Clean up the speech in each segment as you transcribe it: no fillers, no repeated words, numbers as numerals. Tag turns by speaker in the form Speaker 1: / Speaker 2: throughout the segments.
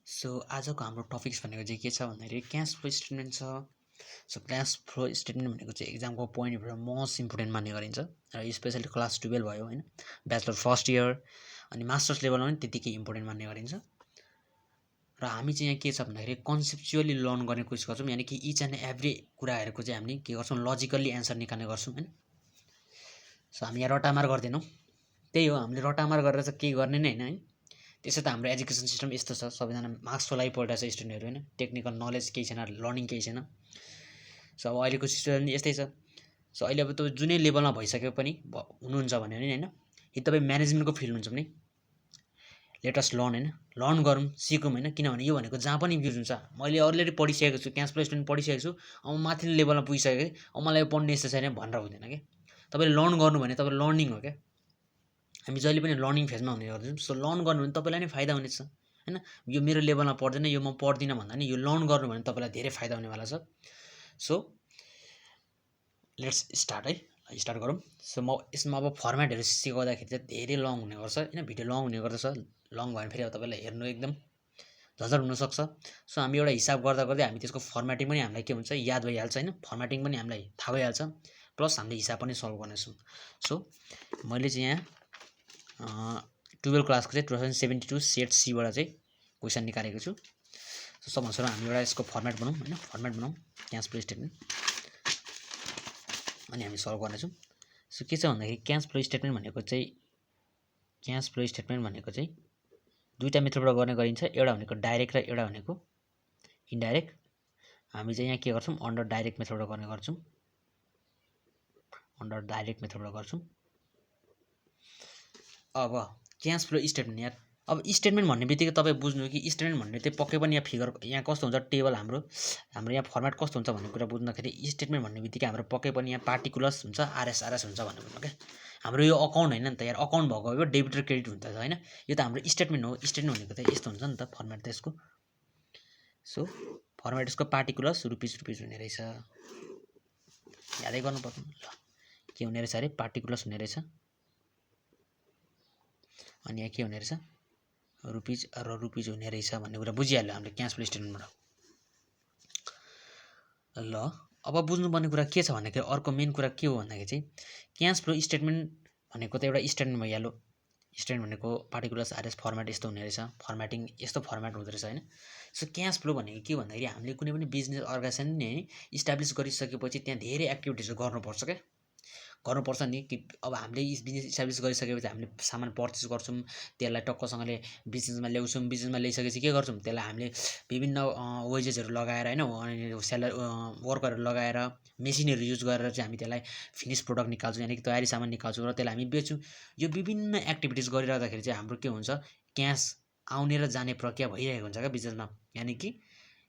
Speaker 1: So आजको हाम्रो topics भनेको चाहिँ के छ भन्दाखेरि क्यास फ्लो स्टेटमेन्ट छ। सो क्यास फ्लो स्टेटमेन्ट भनेको चाहिँ एक्जामको पोइन्टबाट मोस्ट इम्पोर्टेन्ट मान्ने गरिन्छ र स्पेसली क्लास 12 भयो होइन, ब्याचलर फर्स्ट इयर अनि मास्टर्स लेभलमा पनि त्यतिकै इम्पोर्टेन्ट मान्ने गरिन्छ। र हामी चाहिँ यहाँ के छ भन्दाखेरि कन्सेप्चुअली लर्न गर्ने कोसिस गर्छौँ, यानि कि इच एन्ड एभ्री कुराहरूको चाहिँ हामीले के गर्छौँ, लजिकल्ली एन्सर निकाल्ने गर्छौँ होइन। सो हामी यहाँ रटामार गर्दैनौँ, त्यही हो, हामीले रटामार गरेर चाहिँ केही गर्ने नै होइन है। त्यसै त हाम्रो एजुकेसन सिस्टम यस्तो छ, सबैजना मार्क्सको लागि पढिरहेको छ स्टुडेन्टहरू होइन, टेक्निकल नलेज केही छैन, लर्निङ केही छैन। सो अब अहिलेको सिचुएसन यस्तै छ। सो अहिले अब तपाईँ जुनै लेभलमा भइसके पनि हुनुहुन्छ भने होइन, यदि तपाईँ म्यानेजमेन्टको फिल्ड हुन्छ भने लेटस्ट लर्न होइन, लर्न गरौँ, सिकौँ होइन। किनभने यो भनेको जहाँ पनि युज हुन्छ। मैले अलरेडी पढिसकेको छु, क्यास फ्लो स्टेटमेन्ट पढिसकेको छु, अब माथिल्लो लेभलमा पुगिसकेँ, अब मलाई यो पढ्ने यस्तो छैन भनेर हुँदैन क्या। तपाईँले लर्न गर्नु भने तपाईँ लर्निङ हो क्या। हामी जहिले पनि लर्निङ फेजमा हुने गर्छौँ। सो लर्न गर्नु भने तपाईँलाई नै फाइदा हुनेछ होइन। यो मेरो लेभलमा पर्दैन, यो म पढ्दिनँ भन्दा नि यो लर्न गर्नु भने तपाईँलाई धेरै फाइदा हुनेवाला छ। सो लेट्स स्टार्ट है, स्टार्ट गरौँ। सो म यसमा अब फर्मेटहरू सिकाउँदाखेरि चाहिँ धेरै लङ हुने गर्छ होइन, भिडियो लङ हुने गर्दछ। लङ भयो भने फेरि अब तपाईँलाई हेर्नु एकदम झझर हुनसक्छ। सो हामी एउटा हिसाब गर्दा गर्दै हामी त्यसको फर्मेटिङ पनि हामीलाई के हुन्छ, याद भइहाल्छ होइन, फर्मेटिङ पनि हामीलाई थाहा भइहाल्छ, प्लस हामीले हिसाब पनि सल्भ गर्नेछौँ। सो मैले चाहिँ यहाँ 12 क्लासको चाहिँ 2072 सेट सीबाट चाहिँ क्वेसन निकालेको छु। सो सबभन्दा सुरु हामी एउटा यसको फर्मेट बनाऊँ होइन, फर्मेट बनाऊँ क्यास फ्लो स्टेटमेन्ट, अनि हामी सल्भ गर्नेछौँ। सो के छ भन्दाखेरि क्यास फ्लो स्टेटमेन्ट भनेको चाहिँ दुईवटा मेथडबाट गर्ने गरिन्छ। एउटा भनेको डाइरेक्ट र एउटा भनेको इन्डाइरेक्ट। हामी चाहिँ यहाँ के गर्छौँ, अन्डर डाइरेक्ट मेथडबाट गर्ने गर्छौँ, अन्डर डाइरेक्ट मेथडबाट गर्छौँ। अब क्यास फ्लो स्टेटमेन्ट, यहाँ अब स्टेटमेन्ट भन्ने बित्तिकै तपाईँ बुझ्नु कि स्टेटमेन्ट भन्ने चाहिँ पक्कै पनि यहाँ फिगर, यहाँ कस्तो हुन्छ टेबल, हाम्रो यहाँ फर्मेट कस्तो हुन्छ भन्ने कुरा बुझ्दाखेरि स्टेटमेन्ट भन्ने बित्तिकै हाम्रो पक्कै पनि यहाँ पार्टिकुलर्स हुन्छ, आरएस हुन्छ भन्ने बुझ्नु क्या। हाम्रो यो अकाउन्ट होइन नि त यार, अकाउन्ट भएको भए डेबिट र क्रेडिट हुन्छ होइन, यो त हाम्रो स्टेटमेन्ट हो। स्टेटमेन्ट भनेको त यस्तो हुन्छ नि त फर्मेट त यसको। सो फर्मेट यसको पार्टिकुलर्स रुपिस हुने रहेछ, यादै गर्नुपर्छ। ल के हुने रहेछ अरे, पार्टिकुलर्स हुने रहेछ, अनि यहाँ के हुने रहेछ, रुपिज हुने रहेछ भन्ने कुरा बुझिहाल्यो हामीले क्यास फ्लो स्टेटमेन्टबाट। ल अब बुझ्नुपर्ने कुरा के छ भन्दाखेरि अर्को मेन कुरा के हो भन्दाखेरि चाहिँ क्यास फ्लो स्टेटमेन्ट भनेको त एउटा स्टेटमेन्ट भइहाल्यो। स्टेटमेन्ट भनेको पार्टिकुलर्स आरएस फर्मेट यस्तो हुने रहेछ, फर्मेटिङ यस्तो फर्मेट हुँदो रहेछ होइन। सो क्यास फ्लो भनेको के भन्दाखेरि हामीले कुनै पनि बिजनेस अर्गनाइजेसन नै इस्टाब्लिस गरिसकेपछि त्यहाँ धेरै एक्टिभिटिजहरू गर्नुपर्छ क्या, गर्नुपर्छ नि। कि अब हामीले बिजनेस इस्टाब्लिस गरिसकेपछि हामीले सामान पर्चेस गर्छौँ, त्यसलाई टक्कसँगले बिजनेसमा ल्याउँछौँ, बिजनेसमा ल्याइसकेपछि के गर्छौँ, त्यसलाई हामीले विभिन्न वेजेसहरू लगाएर होइन, अनि सेलर वर्करहरू लगाएर मेसिनहरू युज गरेर चाहिँ हामी त्यसलाई फिनिस प्रोडक्ट निकाल्छौँ, यानि कि तयारी सामान निकाल्छौँ र त्यसलाई हामी बेच्छौँ। यो विभिन्न एक्टिभिटिज गरिरहँदाखेरि चाहिँ हाम्रो के हुन्छ, क्यास आउने र जाने प्रक्रिया भइरहेको हुन्छ क्या बिजनेसमा, यानि कि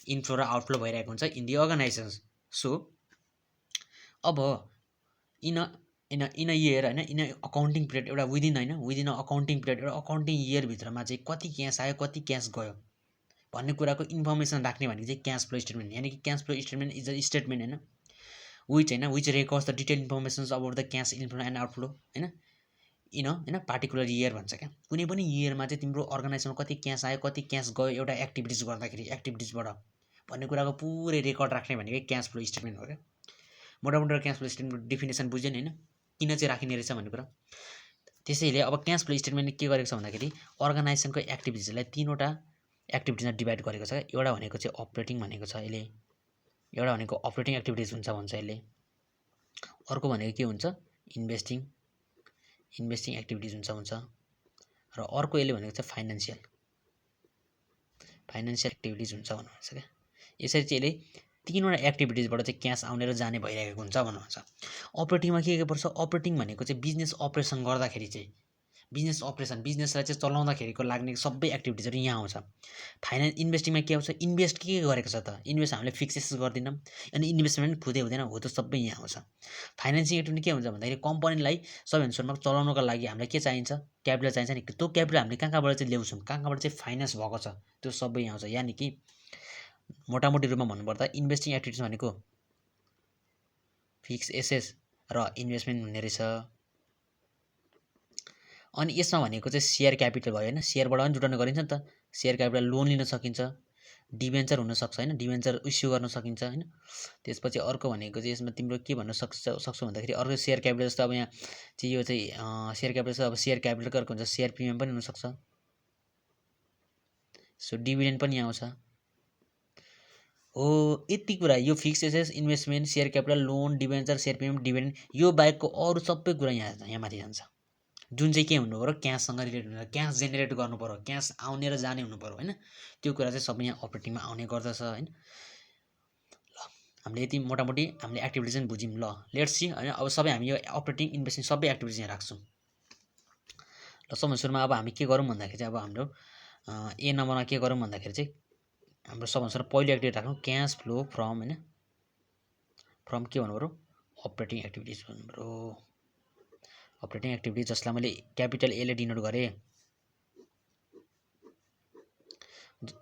Speaker 1: इनफ्लो र आउटफ्लो भइरहेको हुन्छ इन दि अर्गनाइजेसन्स। सो अब इन अ इयर होइन, इन अकाउन्टिङ पिरियड, एउटा विदिन अ अकाउन्टिङ पिरियड, एउटा अकाउन्टिङ इयरभित्रमा चाहिँ कति क्यास आयो कति क्यास गयो भन्ने कुराको इन्फर्मेसन राख्ने भनेको चाहिँ क्यास फ्लो स्टेटमेन्ट। यानि कि cash flow statement is a statement होइन, which records the detail informations about the cash inflow and outflow होइन, पार्टिकुलर इयर भन्छ क्या। कुनै पनि इयरमा चाहिँ तिम्रो अर्गनाइजेसनमा कति क्यास आयो कति क्यास गयो एउटा एक्टिभिटिज गर्दाखेरि, एक्टिभिटिजबाट भन्ने कुराको पुरै रेकर्ड राख्ने भनेकै क्यास फ्लो स्टेटमेन्ट हो क्या। मोटामोटी क्यास फ्लो स्टेटमेन्टको डिफिनेसन बुझ्यो नि होइन, किन चाहिँ राखिने रहेछ भन्ने कुरा। त्यसैले अब क्यास फ्लो स्टेटमेन्टले के गरेको छ भन्दाखेरि अर्गनाइजेसनको एक्टिभिटिजलाई 3वटा एक्टिभिटिजमा डिभाइड गरेको छ। एउटा भनेको चाहिँ अपरेटिङ भनेको छ यसले, एउटा भनेको अपरेटिङ एक्टिभिटिज हुन्छ भन्छ यसले, अर्को भनेको के हुन्छ, इन्भेस्टिङ एक्टिभिटिज हुन्छ र अर्को यसले भनेको चाहिँ फाइनेन्सियल एक्टिभिटिज हुन्छ भन्नुहुन्छ क्या। यसरी चाहिँ यसले 3वटा एक्टिभिटिजबाट चाहिँ क्यास आउने र जाने भइरहेको हुन्छ भन्नुहुन्छ। अपरेटिङमा के पर्छ, अपरेटिङ भनेको चाहिँ बिजनेस अपरेसन गर्दाखेरि चाहिँ बिजनेसलाई चाहिँ चलाउँदाखेरिको लाग्ने सबै एक्टिभिटिजहरू यहाँ आउँछ। इन्भेस्टिङमा के आउँछ, इन्भेस्ट के गरेको छ त, इन्भेस्ट हामीले फिक्सेस गर्दैनौँ, अनि इन्भेस्टमेन्ट खुदै हुँदैन, हो त सबै यहाँ आउँछ। फाइनेन्सिङ एक्टिभिटी के हुन्छ भन्दाखेरि कम्पनीलाई सबैभन्दा सुरुमा चलाउनको लागि हामीलाई के चाहिन्छ, क्यापिटल चाहिन्छ नि। त्यो क्यापिटल हामीले कहाँबाट चाहिँ ल्याउँछौँ, कहाँबाट चाहिँ फाइनेन्स भएको छ, त्यो सबै यहाँ आउँछ। यानि कि मोटामोटी रूपमा भन्नुपर्दा इन्भेस्टिङ एक्टिभिटिज भनेको फिक्स एसेस र इन्भेस्टमेन्ट हुने रहेछ। अनि यसमा भनेको चाहिँ सेयर क्यापिटल भयो होइन, सेयरबाट पनि जुटाउने गरिन्छ नि त, सेयर क्यापिटल लोन लिन सकिन्छ, डिभेन्चर हुनसक्छ होइन, डिभेन्चर इस्यु गर्न सकिन्छ होइन। त्यसपछि अर्को भनेको चाहिँ यसमा तिम्रो के भन्न सक्छौ भन्दाखेरि अर्को सेयर क्यापिटल जस्तो अब यहाँ चाहिँ यो चाहिँ सेयर क्यापिटल चाहिँ अब सेयर क्यापिटलको अर्को हुन्छ सेयर प्रिमियम पनि हुनसक्छ। सो डिभिडेन्ड पनि आउँछ हो। यति कुरा यो fix asset, investment, share capital, loan, debenture, share premium, dividend, यो बाहेकको अरू सबै कुरा यहाँ माथि जान्छ, जुन चाहिँ के हुनु पऱ्यो, क्याससँग रिलेटेड हुनु, क्यास जेनेरेट गर्नु पऱ्यो, क्यास आउने र जाने हुनु पऱ्यो होइन। त्यो कुरा चाहिँ सबै यहाँ अपरेटिङमा आउने गर्दछ होइन। ल हामीले यति मोटामोटी हामीले एक्टिभिटी चाहिँ बुझ्यौँ। ल लेट्स सी होइन, अब सबै हामी यो अपरेटिङ इन्भेस्टिङ सबै एक्टिभिटी यहाँ राख्छौँ। ल सबभन्दा सुरुमा अब हामी के गरौँ भन्दाखेरि चाहिँ अब हाम्रो ए नम्बरमा के गरौँ भन्दाखेरि चाहिँ हाम्रो सबभन्दा सुरु पहिलो एक्टिभिटी राखौँ क्यास फ्लो फ्रम होइन, फ्रम के भन्नु पऱ्यो, अपरेटिङ एक्टिभिटिज भन्नु पऱ्यो। अपरेटिङ एक्टिभिटी जसलाई मैले क्यापिटल एले डिनोट गरेँ।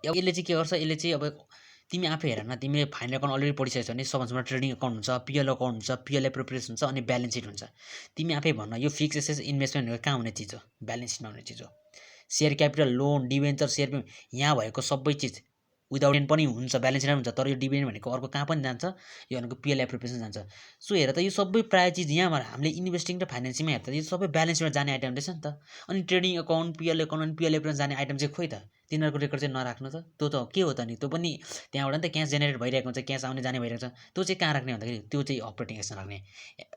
Speaker 1: यसले चाहिँ के गर्छ, यसले चाहिँ अब तिमी आफै हेर न, तिमीले फाइनल अकाउन्ट अलरेडी पढिसकेको छ भने सबभन्दा ट्रेडिङ अकाउन्ट हुन्छ, पिएल अकाउन्ट हुन्छ, पिएल एप्रोप्रिएसन हुन्छ अनि ब्यालेन्स सिट हुन्छ। तिमी आफै भन्न यो फिक्स एसेट इन्भेस्टमेन्ट भनेको कहाँ हुने चिज हो, ब्यालेन्स सिटमा हुने चिज हो। Share capital, loan, debenture, share यहाँ भएको सबै चिज विदाउट एन्ड पनि हुन्छ, ब्यालेन्स सिटमा हुन्छ, तर यो डिभिडेन्ड भनेको अर्को कहाँ पनि जान्छ, यो भनेको पिएल एप्रोप्रिएसन जान्छ। सो हेर त यो सबै प्रायः चिज यहाँबाट हामीले इन्भेस्टिङ र फाइनेन्सिङमा हेर्दा यो सबै ब्यालेन्स सिटमा जाने आइटम रहेछ नि त। अनि ट्रेडिङ अकाउन्ट, पिएल अकाउन्ट अनि पिएल एप्रोप्रिएसन जाने आइटम चाहिँ खोइ त, तिनीहरूको रेकर्ड चाहिँ नराख्नु त। त्यो त के हो त नि, त्यो पनि त्यहाँबाट नि त क्यास जेनेरेट भइरहेको हुन्छ, क्यास आउने जाने भइरहेको छ। त्यो चाहिँ कहाँ राख्ने भन्दाखेरि त्यो चाहिँ अपरेटिङ एक्समा राख्ने,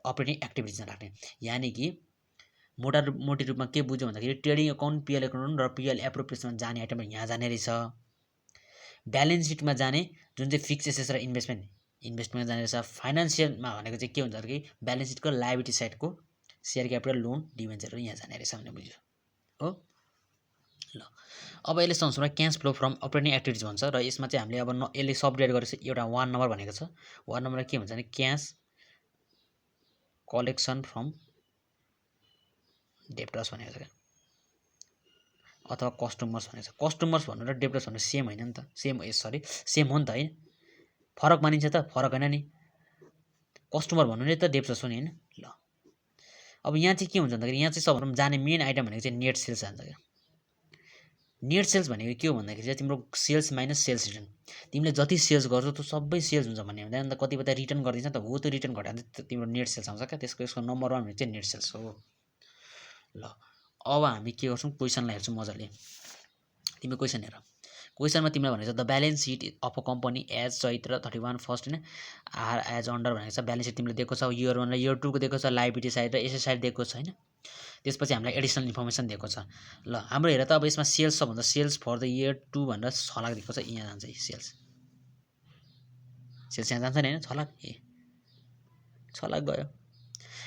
Speaker 1: अपरेटिङ एक्टिभिटिजमा राख्ने। यानि कि मोटी रूपमा के बुझ्यो भन्दाखेरि ट्रेडिङ अकाउन्ट, पिएल अकाउन्ट र पिएल एप्रोप्रिएसनमा जाने आइटम यहाँ जाने रहेछ। ब्यालेन्स सिटमा जाने जुन चाहिँ फिक्स एसेट र इन्भेस्टमेन्टमा जाने रहेछ। फाइनेन्सियलमा भनेको चाहिँ के हुन्छ कि ब्यालेन्स सिटको लायबिलिटी साइडको सेयर क्यापिटल, लोन, डिभेन्चरहरू यहाँ जाने रहेछ भन्ने बुझ्यो हो। ल अब यसले संसारमा cash flow from operating activities भन्छ र यसमा चाहिँ हामीले अब यसले सबडिभाइड गरेपछि एउटा 1 नम्बर भनेको छ। 1 नम्बरमा के भन्छ भने क्यास कलेक्सन फ्रम डेप्टर्स भनेको छ क्या, अथवा कस्टमर्स भनेको छ। कस्टमर्स भन्नु र डेप्टर्स भन्नु सेम होइन नि त, सेम हो नि त है, फरक मानिन्छ त, फरक होइन नि। कस्टमर भन्नु नै त डेप्टर्स हो नि होइन। ल अब यहाँ चाहिँ के हुन्छ भन्दाखेरि यहाँ चाहिँ सबभन्दा जाने मेन आइटम भनेको चाहिँ नेट सेल्स जान्छ क्या। नेट सेल्स भनेको के हो भन्दाखेरि चाहिँ तिम्रो सेल्स माइनस सेल्स रिटर्न, तिमीले जति सेल्स गर्छौ त्यो सबै सेल्स हुन्छ भन्ने हुँदैन नि त। कतिपय रिटर्न गरिदिन्छ नि त, हो त्यो रिटर्न घटाएर तिम्रो नेट सेल्स आउँछ क्या। यसको नम्बर 1 भनेको चाहिँ नेट सेल्स हो। ल अब हामी के गर्छौँ, क्वेसनलाई हेर्छौँ मजाले। तिमी क्वेसन हेर, क्वेसनमा तिमीलाई भनेको छ the balance sheet of a company as चैत्र 31 फर्स्ट होइन आर एज अन्डर भनेको छ। ब्यालेन्स सिट तिमीले दिएको छ, इयर 1 र इयर 2 को दिएको छ, लाइबिलिटी साइड र एसेट साइड दिएको छ होइन। त्यसपछि हामीलाई एडिसनल इन्फर्मेसन दिएको छ। ल हाम्रो हेर त अब यसमा सेल्स छ भन्दा सेल्स फर द इयर 2 भनेर 6 लाख दिएको छ, यहाँ जान्छ सेल्स यहाँ जान्छ नि होइन, 6 लाख 6 लाख गयो।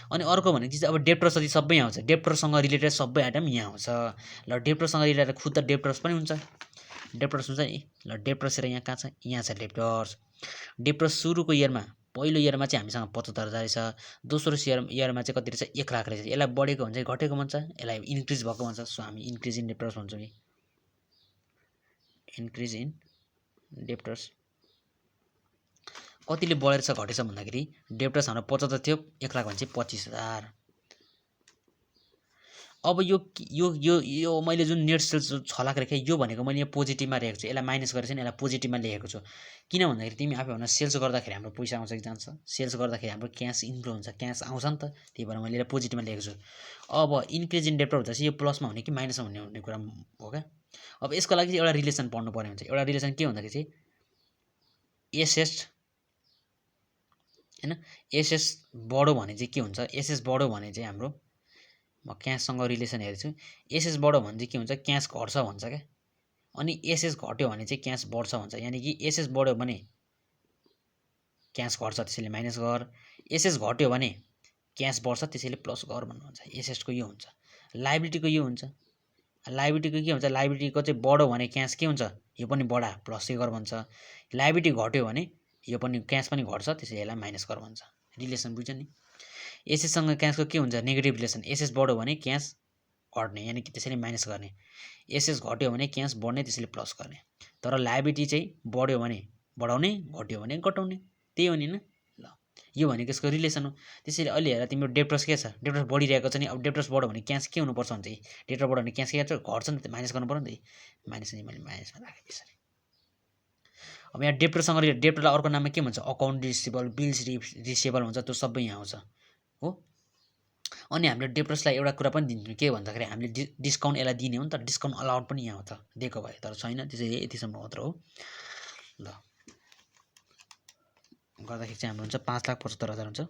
Speaker 1: अनि अर्को भनेको चाहिँ अब डेप्टर्स जति सबै आउँछ, डेप्टरसँग रिलेटेड सबै आइटम यहाँ आउँछ। ल डेप्टरसँग रिलेटेड खुद त डेप्टर्स पनि हुन्छ, डेप्टर्स हुन्छ नि। ल डेप्टर्स यहाँ कहाँ छ, यहाँ छ डेप्टर्स। डेप्टर्स सुरुको इयरमा, पहिलो इयरमा चाहिँ हामीसँग 75,000 रहेछ, दोस्रो इयरमा चाहिँ कति रहेछ 1 लाख रहेछ। यसलाई बढेको भन्छ घटेको भन्छ, यसलाई इन्क्रिज भएको भन्छ। सो हामी इन्क्रिज इन डेप्टर्स भन्छौँ कि इन्क्रिज इन डेप्टर्स। कतिले बढेर छ घटेछ भन्दाखेरि डेप्टर्स हाम्रो 75 थियो, 1 लाख भने चाहिँ 25,000। अब यो मैले जुन नेट सेल्स 6 लाख राखेँ यो भनेको मैले यहाँ पोजिटिभमा लेखेको छु, यसलाई माइनस गरेर चाहिँ यसलाई पोजिटिभमा लेखेको छु। किन भन्दाखेरि तिमी आफै भन सेल्स गर्दाखेरि हाम्रो पैसा आउँछ कि जान्छ, सेल्स गर्दाखेरि हाम्रो क्यास इन्फ्लो हुन्छ, क्यास आउँछ नि त, त्यही भएर मैले यसलाई पोजिटिभमा लेखेको छु। अब इन्क्रिज इन डेप्टर भन्दा चाहिँ यो प्लसमा हुने कि माइनसमा हुने कुरा हो क्या। अब यसको लागि चाहिँ एउटा रिलेसन पढ्नु पर्ने हुन्छ। एउटा रिलेसन के भन्दाखेरि चाहिँ एसएस होइन, एसएस बढो भने चाहिँ के हुन्छ, एसएस बढो भने चाहिँ हाम्रो म क्याससँग रिलेसन हेर्छु, एसएस बढो भने चाहिँ के हुन्छ, क्यास घट्छ भन्छ क्या। अनि एसएस घट्यो भने चाहिँ क्यास बढ्छ भन्छ। यानि कि एसएस बढ्यो भने क्यास घट्छ, त्यसैले माइनस गर, एसएस घट्यो भने क्यास बढ्छ, त्यसैले प्लस गर भन्नुहुन्छ। एसएसको यो हुन्छ। लाइबिलिटीको यो हुन्छ, लाइबिलिटीको के हुन्छ, लाइबिलिटीको चाहिँ बढ्यो भने क्यास के हुन्छ, यो पनि बढा, प्लस गर भन्छ। लाइबिलिटी घट्यो भने यो पनि क्यास पनि घट्छ, त्यसैले यसलाई माइनस गर भन्छ। रिलेसन बुझ्यो नि। एसएससँग क्यासको के हुन्छ, नेगेटिभ रिलेसन। एसएस बढ्यो भने क्यास घट्ने, यानि कि त्यसैले माइनस गर्ने। एसएस घट्यो भने क्यास बढ्ने, त्यसैले प्लस गर्ने। तर लाइबिलिटी चाहिँ बढ्यो भने बढाउने, घट्यो भने घटाउने, त्यही हो नि होइन। ल यो भनेको यसको रिलेसन हो। त्यसैले अहिले हेर तिम्रो डेप्टर्स के छ, डेप्टर्स बढिरहेको छ नि। अब डेप्टर्स बढ्यो भने क्यास के हुनुपर्छ भने चाहिँ डेप्टर बढ्यो भने क्यास के घट्छ नि त, माइनस गर्नु पर्यो नि त। माइनस चाहिँ मैले माइनसमा राखेँ त्यसरी। अब यहाँ डेप्टरसँग डेप्टरलाई अर्को नाममा के भन्छ, अकाउन्ट रिसिभेबल, बिल्स रिसिभेबल हुन्छ, त्यो सबै यहाँ आउँछ हो। अनि हामीले डेप्टर्सलाई एउटा कुरा पनि दिन्छौँ, के भन्दाखेरि हामीले डिस्काउन्ट यसलाई दिने हो नि त, डिस्काउन्ट अलाउड पनि यहाँ आउँछ, दिएको भए तर छैन। त्यसैले यतिसम्म मात्र हो। ल गर्दाखेरि चाहिँ हाम्रो हुन्छ 5,75,000 हुन्छ।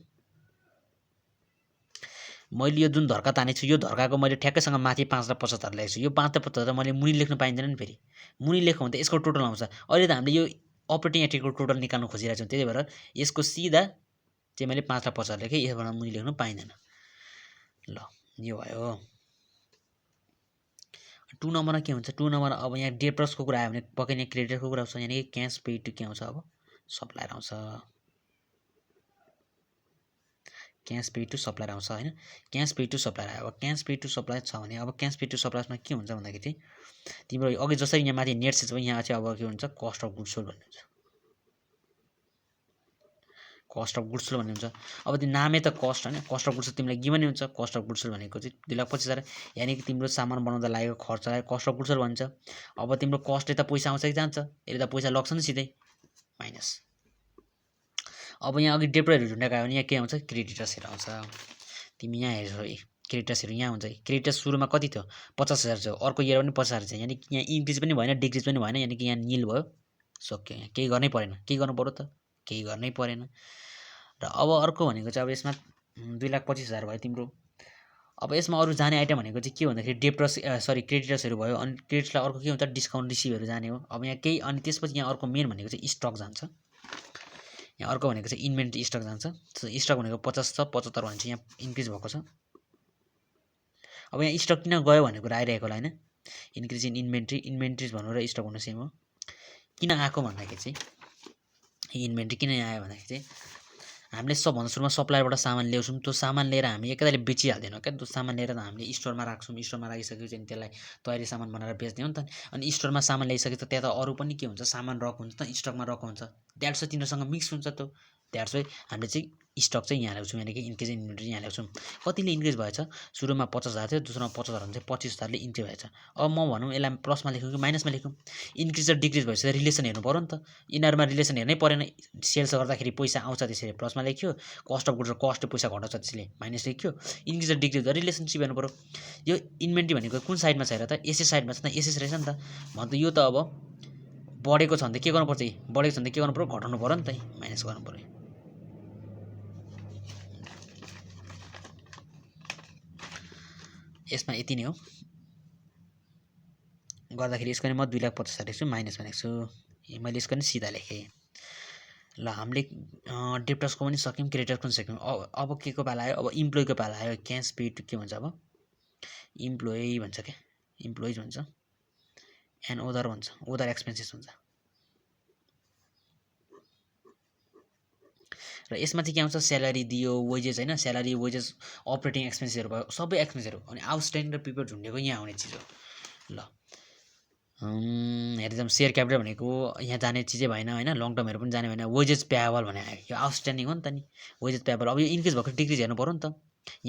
Speaker 1: मैले यो जुन धर्का तानेको छु, यो धर्काको मैले ठ्याक्कैसँग माथि 5,75,000 लेखेको छु। यो 5,75,000 मैले मुनि लेख्नु पाइँदैन नि फेरि। मुनि लेख्यो भने त यसको टोटल आउँछ। अहिले त हामीले यो अपरेटिङ एक्टिभिटीको टोटल निकाल्नु खोजिरहेको छौँ, त्यही भएर यसको सिधा चाहिँ मैले 5,75,000 लेखेँ, यसबाट मुनि लेख्नु पाइँदैन। ल यो भयो। 2 नम्बरमा के हुन्छ, 2 नम्बर अब यहाँ डेप्टर्सको कुरा आयो भने पक्कै यहाँ क्रेडिटरको कुरा आउँछ, यानि कि क्यास पेड टु के आउँछ, अब सप्लायर आउँछ। क्यास पेड टु सप्लायर आउँछ हैन। क्यास पेड टु सप्लायर आयो। अब क्यास पेड टु सप्लायर छ भने अब क्यास पेड टु सप्लायर्समा के हुन्छ भन्दाखेरि चाहिँ तिम्रो अघि जसरी यहाँ माथि नेट सेल्स भयो, यहाँ चाहिँ अब के हुन्छ, कस्ट अफ गुड्स सोल्ड भन्ने हुन्छ। कस्ट अफ गुड्स सोल्ड भन्ने हुन्छ। अब त्यो नामै त कस्ट हैन, कस्ट अफ गुड्स तिमीलाई गिभनै हुन्छ। कस्ट अफ गुड्स सोल्ड भनेको चाहिँ 2,25,000, यानि कि तिम्रो सामान बनाउँदा लागेको खर्चलाई कस्ट अफ गुड्स सोल्ड भन्छ। अब तिम्रो कस्टले त पैसा आउँछ कि जान्छ, यसले त पैसा लग्छ नि सिधै, माइनस। अब यहाँ अघि डेप्टरहरू झुन्डाएको आयो भने यहाँ के आउँछ, क्रेडिटर्सहरू आउँछ। तिमी यहाँ हेर्छौ क्रेडिटर्सहरू यहाँ हुन्छ। क्रेडिटर्स सुरुमा कति थियो, 50,000 थियो, अर्को इयर पनि 50,000 छ, यानि कि यहाँ इन्क्रिज पनि भएन डिक्रिज पनि भएन, यानि कि यहाँ निल भयो, सक्यो। यहाँ केही गर्नै परेन, केही गर्नु पर्यो त, केही गर्नै परेन। र अब अर्को भनेको चाहिँ अब यसमा 2,25,000 भयो तिम्रो। अब यसमा अरू जाने आइटम भनेको चाहिँ के भन्दाखेरि डेप्टर्स क्रेडिटर्सहरू भयो। अनि क्रेडिटर्सलाई अर्को के हुन्छ, डिस्काउन्ट रिसिभहरू जाने हो। अब यहाँ केही अनि त्यसपछि यहाँ अर्को मेन भनेको चाहिँ स्टक जान्छ। यहाँ अर्को भनेको चाहिँ इन्भेन्ट्री स्टक जान्छ। स्टक भनेको 50 छ, 75 भने चाहिँ यहाँ इन्क्रिज भएको छ। अब यहाँ स्टक किन गयो भन्ने कुरा आइरहेको होला हैन। इन्क्रिज इन इन्भेन्ट्रिज भन्नु र स्टक भन्नु सेम हो। किन आएको भन्दाखेरि चाहिँ इन्भेन्ट्री किन आयो भन्दाखेरि चाहिँ हामीले सबभन्दा सुरुमा सप्लायरबाट सामान ल्याउँछौँ, त्यो सामान लिएर हामी एकैताले बेचिहाल्दैनौँ क्या। त्यो सामान लिएर हामीले स्टोरमा राख्छौँ, स्टोरमा राखिसकेपछि अनि त्यसलाई तयारी सामान बनाएर बेच्ने हो नि त। अनि स्टोरमा सामान ल्याइसकेपछि त्यहाँ त अरू पनि के हुन्छ, सामान रक हुन्छ त, स्टकमा रक हुन्छ, द्याट्स वाइ तिनीहरूसँग मिक्स हुन्छ। त्यो द्याट्स वाइ हामीले चाहिँ स्टक चाहिँ यहाँ ल्याउँछौँ, यानि कि इन्क्रिज इन इन्भेन्ट्री यहाँ ल्याउँछौँ। कतिले इन्क्रिज भएछ, सुरुमा 50,000 थियो, दोस्रोमा 50,000 भने चाहिँ 25,000ले इन्क्रिज भएछ। अब म भनौँ यसलाई प्लसमा लेख्यौँ कि माइनसमा लेख्यौँ, इन्क्रिज र डिक्रिज भएपछि रिलेसन हेर्नु पऱ्यो नि त। यिनीहरूमा रिलेसन हेर्नै परेन, सेल्स गर्दाखेरि पैसा आउँछ त्यसरी प्लसमा लेख्यो, कस्ट अफ गुड्स र कस्टले पैसा घटाउँछ त्यसले माइनस लेख्यो। इन्क्रिज र डिक्रिज रिलेसनसिप हेर्नु पऱ्यो। यो इन्भेन्ट्री भनेको कुन साइडमा छ हेर त, एसएस साइडमा छ त, एसएस रहेछ नि त। भन्छ यो त अब बढेको छ भने त के गर्नु पर्छ, बढेको छ भने त के गर्नु पऱ्यो, घटाउनु पऱ्यो नि त, माइनस गर्नु पऱ्यो। यसमा यति नै हो। गर्दाखेरि यसको नि म 2,50,000 लेख्छु, माइनसमा लेख्छु। मैले यसको नि सिधा लेखेँ। ल हामीले डेप्टर्सको पनि सक्यौँ, क्रेडिटर्सको पनि सक्यौँ। अब के को पाला आयो, अब इम्प्लोइको पाला आयो। क्यास पेड के भन्छ, अब इम्प्लोइ भन्छ क्या, इम्प्लोइज भन्छ, एन्ड ओदर भन्छ, ओदर एक्सपेन्सेस भन्छ। र यसमा चाहिँ के आउँछ, स्यालेरी दियो, वेजेस हैन, स्यालेरी वेजेस अपरेटिङ एक्सपेन्सेसहरू भयो, सबै एक्सपेन्सहरू। अनि आउटस्ट्यान्डिङ र प्रिपेयर झुन्डेको यहाँ आउने चिज हो। ल हेरिदिउँ, सेयर क्यापिटल भनेको यहाँ जाने चिजै भएन हैन, लङ टर्महरू पनि जाने भएन। वेजेस पेएबल भने आयो, यो आउटस्ट्यान्डिङ हो नि त नि, वेजेस पेएबल। अब यो इन्क्रिज भएको डिक्रिज हेर्नु पऱ्यो नि त।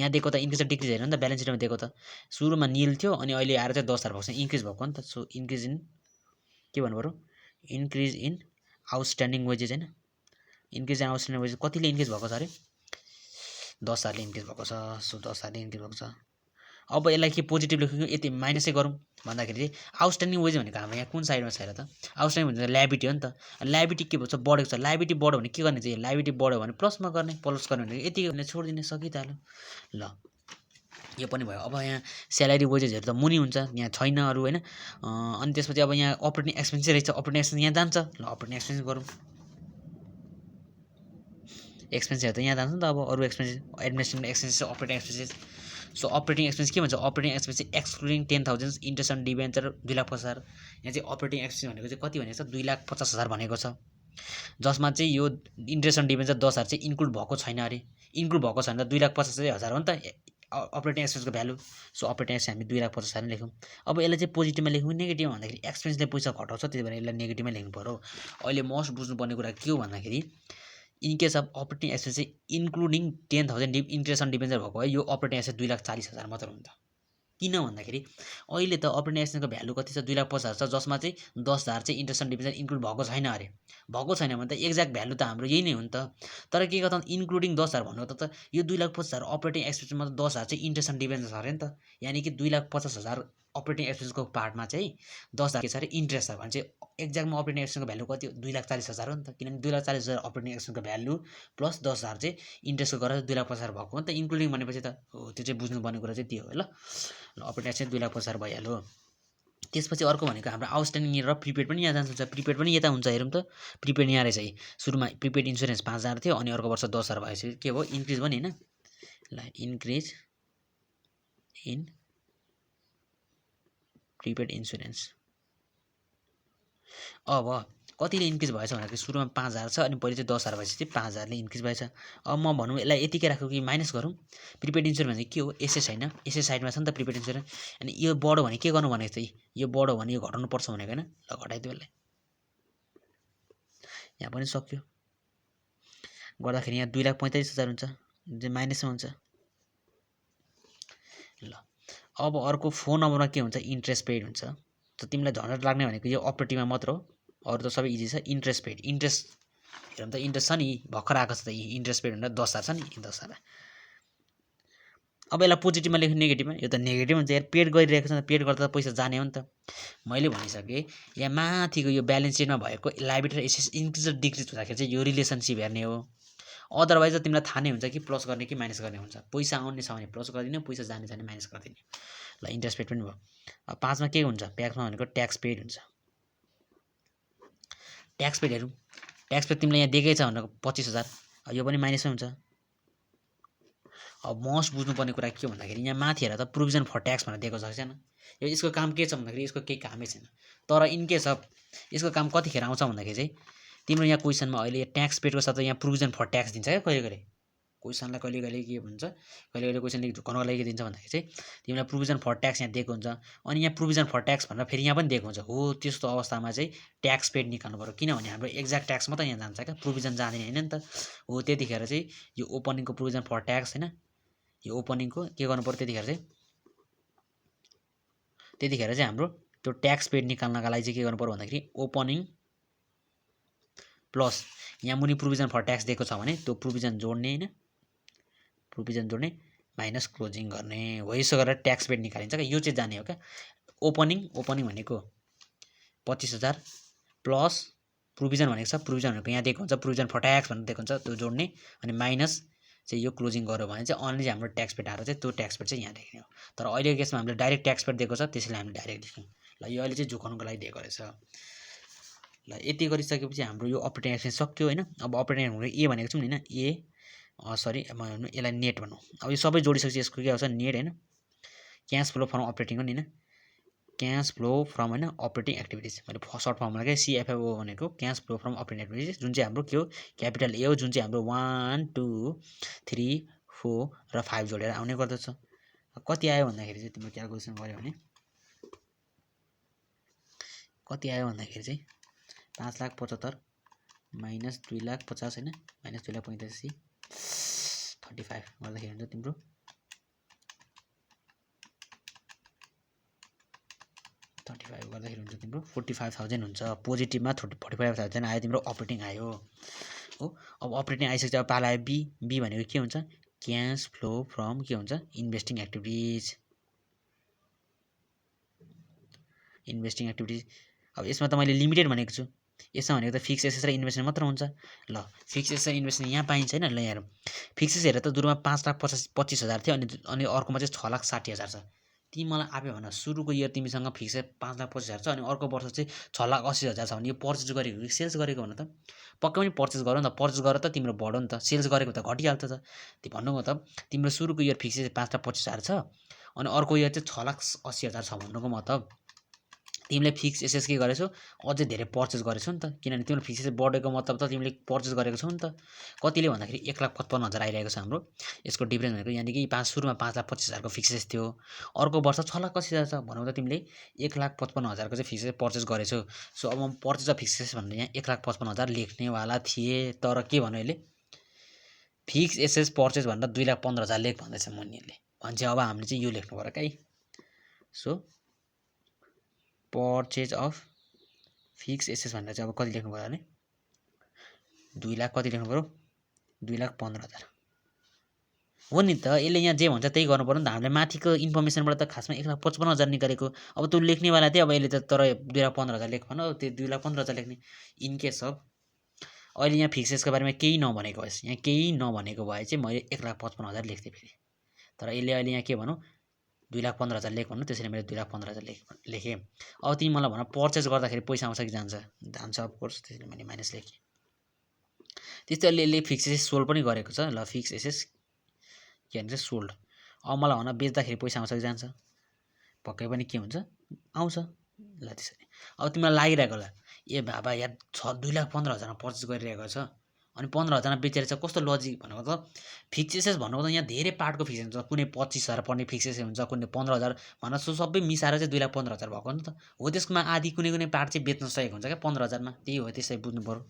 Speaker 1: यहाँ दिएको त इन्क्रिज र डिक्रिज हेर्नु नि त, ब्यालेन्स सिटमा दिएको त सुरुमा निल थियो, अनि अहिले आएर चाहिँ 10,000 भएको छ, इन्क्रिज भएको नि त। सो इन्क्रिज इन के भन्नु पऱ्यो, इन्क्रिज इन आउटस्ट्यान्डिङ वेजेस हैन, इन्क्रिज इन आउटस्ट्यान्डिङ वेजेस कतिले इन्क्रिज भएको छ अरे, 10,000ले इन्क्रिज भएको छ। सो 10,000ले इन्क्रिज भएको छ। अब यसलाई के पोजिटिभ लेख्यो, यति माइनसै गरौँ भन्दाखेरि चाहिँ आउटस्ट्यान्डिङ वेज भनेको हाम्रो यहाँ कुन साइडमा छ हेर त, आउटस्ट्यान्डिङ भनेको लायबिलिटी हो नि त। लायबिलिटी के भन्छ, बढेको छ। लायबिलिटी बढ्यो भने के गर्ने चाहिँ, लायबिलिटी बढ्यो भने प्लसमा गर्ने, प्लस गर्ने भने यति भने छोडिदिने, सकिहाल्यो। ल यो पनि भयो। अब यहाँ स्यालेरी वेजेसहरू त मुनि हुन्छ, यहाँ छैन अरू हैन। अनि त्यसपछि अब यहाँ अपरेटिङ एक्सपेन्सेस रहेछ, अपरेटिङ एक्सपेन्स यहाँ जान्छ। ल अपरेटिङ एक्सपेन्स गरौँ, एक्सपेन्सहरू त यहाँ जान्छ नि त। अब अरू expenses, administrative expenses, operating expenses. So operating expense के भन्छ, अपरेटिङ एक्सपेन्स चाहिँ एक्सक्लुडिङ 10,000 इन्ट्रेस्ट अन डिबेन्चर 2,50,000। यहाँ चाहिँ अपरेटिङ एक्सपेन्स भनेको चाहिँ कति भनेको छ, 2,50,000 भनेको छ, जसमा चाहिँ यो इन्ट्रेस्ट अन डिबेन्चर 10,000 चाहिँ इन्क्लुड भएको छैन अरे। इन्क्लुड भएको छ भने त 2,50,000 हो नि त अपरेटिङ एक्सपेन्सको भ्यालु। सो अपरेटिङ एक्सपेन्स हामी 2,50,000 नै लेख्यौँ। अब यसलाई चाहिँ पोजिटिभमा लेख्यौँ, नेगेटिभमा भन्दाखेरि एक्सपेन्सले पैसा घटाउँछ, त्यही भएर यसलाई नेगेटिभमै लेख्नु पऱ्यो। अहिले मोस्ट बुझ्नुपर्ने कुरा के हो भन्दाखेरि in case of operating expense चाहिँ इन्क्लुडिङ 10,000 इन्ट्रेस्ट अन डिबेन्चर भएको भए यो अपरेटिङ एक्सपेन्स 2,40,000 मात्र हुन्छ। किन भन्दाखेरि अहिले त अपरेटिङ एक्सपेन्सको भ्यालु कति छ 2,50,000 छ, जसमा चाहिँ 10,000 चाहिँ इन्ट्रेस्ट अन डिबेन्चर इन्क्लुड भएको छैन अरे। भएको छैन भने त एक्ज्याक्ट भ्यालु त हाम्रो यही नै हो नि त। तर के गर्दा इन्क्लुडिङ 10,000 भन्नु त यो 2,50,000 अपरेटिङ एक्सपेन्समा 10,000 चाहिँ इन्ट्रेस्ट अन डिबेन्चर छ अरे नि त। यानि कि 2,50,000 अपरेटिङ एक्सपेन्सको पार्टमा चाहिँ 10,000 के छ अरे इन्ट्रेस्ट छ भने चाहिँ एक्ज्याक्टमा अपरेटिङ एक्सपेन्सको भ्यालु कति हो 2,40,000 हो नि त। किनभने 2,40,000 अपरेटिङ एक्सपेन्सको भ्यालु प्लस 10,000 चाहिँ इन्ट्रेस्टको गरेर 2,50,000 भएको हो नि त। इन्क्लुडिङ भनेपछि त हो, त्यो चाहिँ बुझ्नुपर्ने कुरा चाहिँ त्यो हो। ल अपरेटिङ एक्सपेन्स 2,50,000 भइहाल्यो। त्यसपछि अर्को भनेको हाम्रो आउटस्ट्यान्डिङ र प्रिपेड पनि यहाँ जान्छ। प्रिपेड पनि यता हुन्छ, हेरौँ त। प्रिपेड यहाँ रहेछ है, सुरुमा प्रिपेड इन्सुरेन्स 5,000 थियो, अनि अर्को वर्ष 10,000 भएपछि के भयो इन्क्रिज भयो नि होइन। ल इन्क्रिज इन प्रिपेड इन्सुरेन्स। अब कतिले इन्क्रिज भएछ भन्दाखेरि सुरुमा 5,000 छ, अनि पहिले चाहिँ 10,000 भएपछि 5,000ले इन्क्रिज भएछ। अब म भनौँ यसलाई यतिकै राखौँ कि माइनस गरौँ। प्रिपेड इन्सुरेन्स भने के हो, एसएस होइन, एसएस साइडमा छ नि त प्रिपेड इन्सुरेन्स। अनि यो बढो भने के गर्नु भनेको चाहिँ यो बढो भने यो घटाउनु पर्छ भनेको होइन। ल घटाइदियो यसलाई, यहाँ पनि सक्यो। गर्दाखेरि यहाँ 2,45,000 हुन्छ, जो माइनसमा हुन्छ। ल अब अर्को फोन नम्बरमा के हुन्छ इन्ट्रेस्ट पेड हुन्छ। त तिमीलाई झन्झट लाग्ने भनेको यो अपरेटिङमा मात्र हो, अरू त सबै इजी छ। इन्ट्रेस्ट पेड, इन्ट्रेस्ट हेरौँ त, इन्ट्रेस्ट छ नि भर्खर आएको छ त इन्ट्रेस्ट पेड भनेर 10,000 छ नि 10,000। अब यसलाई पोजिटिभमा लेख्नु नेगेटिभमा, यो त नेगेटिभ हुन्छ यार, पेड गरिरहेको छ नि, पेड गर्दा त पैसा जाने हो नि त। मैले भनिसकेँ यहाँ माथिको यो ब्यालेन्स सिटमा भएको लायबिलिटी र एसेस इन्क्रिज र डिक्रिज हुँदाखेरि चाहिँ यो रिलेसनसिप हेर्ने हो। अदरवाइज त तिमीलाई थाहा नै हुन्छ कि प्लस गर्ने कि माइनस गर्ने हुन्छ। पैसा आउने छ भने प्लस गरिदिने, पैसा जाने छ भने माइनस गरिदिने। ल इन्ट्रेस्ट पेड पनि भयो। अब 5मा के हुन्छ, प्याक्समा भनेको ट्याक्स पेड हुन्छ। ट्याक्स पेड हेरौँ, ट्याक्स पेड तिमीलाई यहाँ दिएकै छ भनेको 25,000, यो पनि माइनसमै हुन्छ। अब मस्ट बुझ्नुपर्ने कुरा के भन्दाखेरि यहाँ माथि हेर त प्रोभिजन फर ट्याक्स भनेर दिएको छ छैन। यो यसको काम के छ भन्दाखेरि यसको केही कामै छैन। तर इनकेस अफ यसको काम कतिखेर आउँछ भन्दाखेरि चाहिँ तिम्रो यहाँ क्वेसनमा अहिले ट्याक्स पेडको साथ यहाँ प्रोभिजन फर ट्याक्स दिन्छ क्या कहिले कहिले। क्वेसनलाई कहिले कहिले के भन्छ, कहिले कहिले क्वेसन झुकाउनको लागि के दिन्छ भन्दाखेरि चाहिँ तिमीलाई प्रोभिजन फर ट्याक्स यहाँ दिएको हुन्छ, अनि यहाँ प्रोभिजन फर ट्याक्स भनेर फेरि यहाँ पनि दिएको हुन्छ। हो त्यस्तो अवस्थामा चाहिँ ट्याक्स पेड निकाल्नु पर्यो, किनभने हाम्रो एक्ज्याक्ट ट्याक्स मात्रै यहाँ जान्छ क्या, प्रोभिजन जाँदैन होइन नि त। हो त्यतिखेर चाहिँ यो ओपनिङको प्रोभिजन फर ट्याक्स होइन, यो ओपनिङको के गर्नु पर्यो त्यतिखेर चाहिँ हाम्रो त्यो ट्याक्स पेड निकाल्नका लागि चाहिँ के गर्नु पर्यो भन्दाखेरि ओपनिङ प्लस यहाँ मुनि प्रोभिजन फर ट्याक्स दिएको छ भने त्यो प्रोभिजन जोड्ने होइन, प्रोभिजन जोड्ने माइनस क्लोजिङ गर्ने हो। यसो गरेर ट्याक्स पेड निकालिन्छ क्या, यो चाहिँ जाने हो क्या। ओपनिङ भनेको 25,000 प्लस प्रोभिजन भनेको छ, प्रोभिजन भनेको यहाँ दिएको हुन्छ, प्रोभिजन फर ट्याक्स भनेर दिएको हुन्छ, त्यो जोड्ने, अनि माइनस चाहिँ यो क्लोजिङ गऱ्यो भने चाहिँ अन्ली हाम्रो ट्याक्स पेड आएर चाहिँ त्यो ट्याक्स पेड चाहिँ यहाँ लेख्ने हो। तर अहिलेको केसमा हामीले डाइरेक्ट ट्याक्स पेड दिएको छ, त्यसैले हामीले डाइरेक्ट लेख्यौँ। ल यो अहिले चाहिँ झुकाउनुको लागि दिएको रहेछ। ल यति गरिसकेपछि हाम्रो यो अपरेटिङ एक्सपेन्स सक्यो होइन। अब अपरेटिङ एक्सपेन्स ए भनेको छौँ नि होइन, सरी म यसलाई नेट भनौँ। अब यो सबै जोडिसकेपछि यसको के आउँछ नेट होइन, क्यास फ्लो फ्रम अपरेटिङ हो नि होइन, क्यास फ्लो फ्रम होइन अपरेटिङ एक्टिभिटिज। मैले सर्ट फर्ममा के सिएफएओ भनेको cash flow from operating activities, जुन चाहिँ हाम्रो के हो क्यापिटल ए हो, जुन चाहिँ हाम्रो 1 2 3 4 र 5 जोडेर आउने गर्दछ। कति आयो भन्दाखेरि चाहिँ तिम्रो क्यालकुलेसन गऱ्यो भने कति आयो भन्दाखेरि चाहिँ 5,75,000 माइनस 2,50,000 होइन, माइनस 2,85,000 35 गर्दाखेरि हुन्छ तिम्रो 35 गर्दाखेरि हुन्छ तिम्रो 45,000 हुन्छ। पोजिटिभमा 45,000 आयो तिम्रो अपरेटिङ आयो हो। अब अपरेटिङ आइसकेपछि अब पाला आयो बी भनेको के हुन्छ क्यास फ्लो फ्रम के हुन्छ इन्भेस्टिङ एक्टिभिटिज। अब यसमा त मैले लिमिटेड भनेको छु, यसमा भनेको त फिक्स एसेस र इन्भेस्टमेन्ट मात्र हुन्छ। ल फिक्स एसेस र इन्भेस्टमेन्ट यहाँ पाइन्छ होइन। ल यहाँ फिक्स एसेस हेरेर त सुरुमा 5,25,000 थियो, अनि अर्कोमा चाहिँ 6,60,000 छ। तिमी मलाई आफै भन, सुरुको इयर तिमीसँग फिक्स 5,25,000 छ, अनि अर्को वर्ष चाहिँ 6,80,000 छ भने यो पर्चेज गरेको कि सेल्स गरेको भन त। पक्कै पनि पर्चेज गर नि त, पर्चेज गरेर त तिम्रो बढ्यो नि त, सेल्स गरेको त घटिहाल्छ त। त्यो भन्नुको मतलब तिम्रो सुरुको इयर फिक्स 5,25,000 छ, अनि अर्को इयर चाहिँ 6,80,000 छ भन्नुको मतलब तिमीले फिक्स एसेस के गरेछौ अझै धेरै पर्चेज गरेछौ नि त, किनभने तिम्रो फिक्स एसेस बढेको मतलब त तिमीले पर्चेज गरेको छौ नि त। कतिले भन्दाखेरि 1,55,000 आइरहेको छ हाम्रो यसको डिफरेन्स भनेको, यानि कि सुरुमा 5,25,000 को फिक्स एसेस थियो, अर्को वर्ष 6,80,000 छ भनेको त तिमीले 1,55,000 को चाहिँ फिक्स एसेस पर्चेज गरेछौ। सो अब पर्चेज अफ फिक्स एसेस भनेर यहाँ 1,55,000 लेख्नेवाला थिए, तर के भन्यो यसले फिक्स एसेस पर्चेज भनेर 2,15,000 लेख भन्दैछ मुनिले भन्छ। अब हामीले चाहिँ यो लेख्नु पर्यो है। सो पर्चेज अफ फिक्स एसेस भनेर चाहिँ अब कति लेख्नु पर्यो भने 2 लाख कति लेख्नु पर्यो 2,15,000 हो नि त। यसले यहाँ जे भन्छ त्यही गर्नु पर्यो नि त। हामीले माथिको इन्फर्मेसनबाट त खासमा 1,55,000 निकालेको। अब त्यो लेख्नेवाला थियो। अब यसले त तर 2,15,000 लेख भन, त्यो 2,15,000 लेख्ने। इन केस अफ अहिले यहाँ फिक्सेसको बारेमा केही नभनेको भएछ, यहाँ केही नभनेको भए चाहिँ मैले 1,55,000 लेख्थेँ फेरि। तर यसले अहिले यहाँ के भनौँ 2,15,000 लेख भन्नु, त्यसैले मैले 2,15,000 लेखेँ। अब तिमी मलाई भन पर्चेज गर्दाखेरि पैसा आउँछ कि जान्छ? जान्छ अफकोर्स, त्यसैले मैले माइनस लेखेँ। त्यस्तै यसले फिक्स एसेस सोल्ड पनि गरेको छ। ल फिक्स एसेस के भन्छ सोल्ड। अब मलाई भन बेच्दाखेरि पैसा आउँछ कि जान्छ? पक्कै पनि के हुन्छ आउँछ। ल त्यसरी अब तिमीलाई लागिरहेको होला ए बाबा यार 2,15,000 पर्चेस गरिरहेको छ अनि 15,000 बेचेर चाहिँ कस्तो लजिक भनेको त फिक्स एसेस भनेको त यहाँ धेरै पार्टको फिक्स हुन्छ। कुनै 25,000 पर्ने फिक्स एसेस हुन्छ, कुनै 15,000 भनेर सबै मिसाएर चाहिँ 2,15,000 भएको नि त हो। त्यसमा आधी कुनै पार्ट चाहिँ बेच्न सकेको हुन्छ क्या 15,000 मा। त्यही हो, त्यसै बुझ्नु पर्यो।